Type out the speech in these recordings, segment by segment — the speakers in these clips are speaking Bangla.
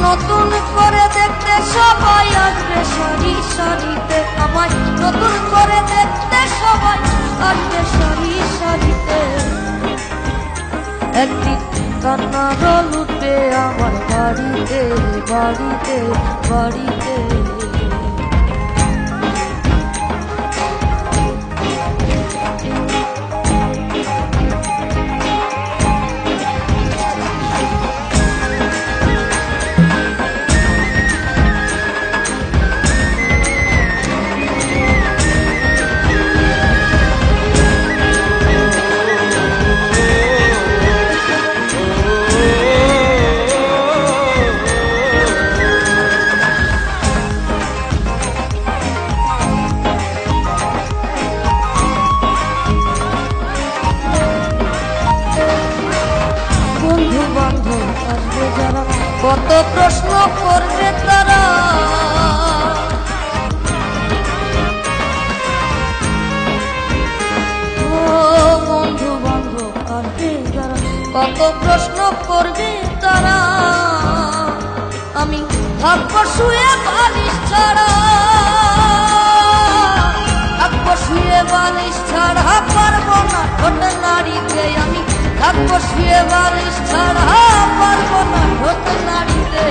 নতুন করে দেখতে সবাই আসবে সারি সারিতে, আমায় নতুন করে দেখতে সবাই আসবে সারি সারিতে। একদিন কান্না রোল উঠবে আমার বাড়িতে বাড়িতে বাড়িতে। কত প্রশ্ন করবে তারা, ও বন্ধু বান্ধব আসবে যারা, কত প্রশ্ন করবে তারা। আমি থাকবো শুয়ে বালিশ ছাড়া, থাকবো শুয়ে বালিশ ছাড়া, পারবো না ঠোঁট নাড়িতে। আমি থাকবো শুয়ে বালিশ ছাড়া, পারবো না ঠোঁট নাড়িতে।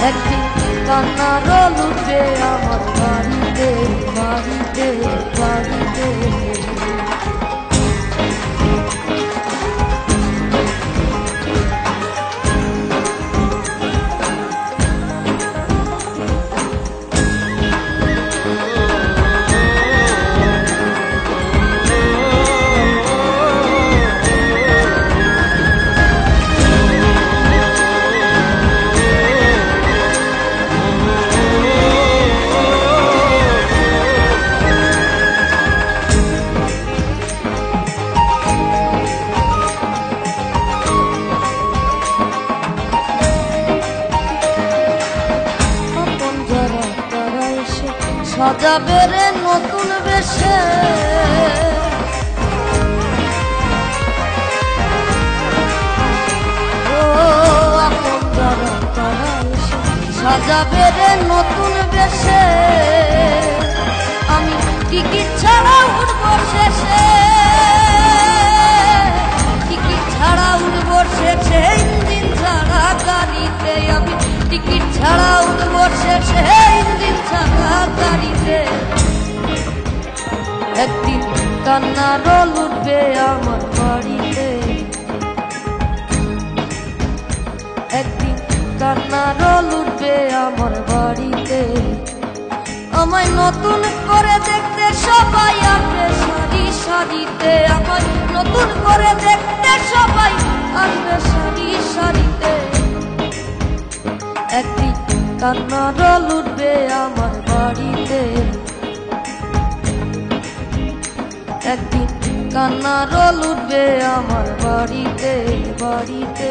একদিন কান্না রোল উঠবে আমার বাড়িতে বাড়িতে বাড়িতে। সাজাবে রে নতুন বেশে, ও আপন যারা তারা এসে সাজাবে রে নতুন বেশে। আমি টিকিট ছাড়া উঠবো শেষে, টিকিট ছাড়া উঠবো শেষে, ইঞ্জিন ছাড়া গাড়িতে। আমি টিকিট ছাড়া উঠবো শেষে, ইঞ্জিন ছাড়া গাড়িতে। একদিন কান্না রোল উঠবে আমার বাড়িতে, একদিন কান্না রোল উঠবে আমার বাড়িতে। আমায় নতুন করে দেখতে সবাই আসবে সারি সারিতে, আমায় নতুন করে দেখতে সবাই আসবে সারি সারিতে। একদিন কান্না রোল উঠবে আমার বাড়িতে, একদিন কান্না রোল উঠবে আমার বাড়িতে বাড়িতে।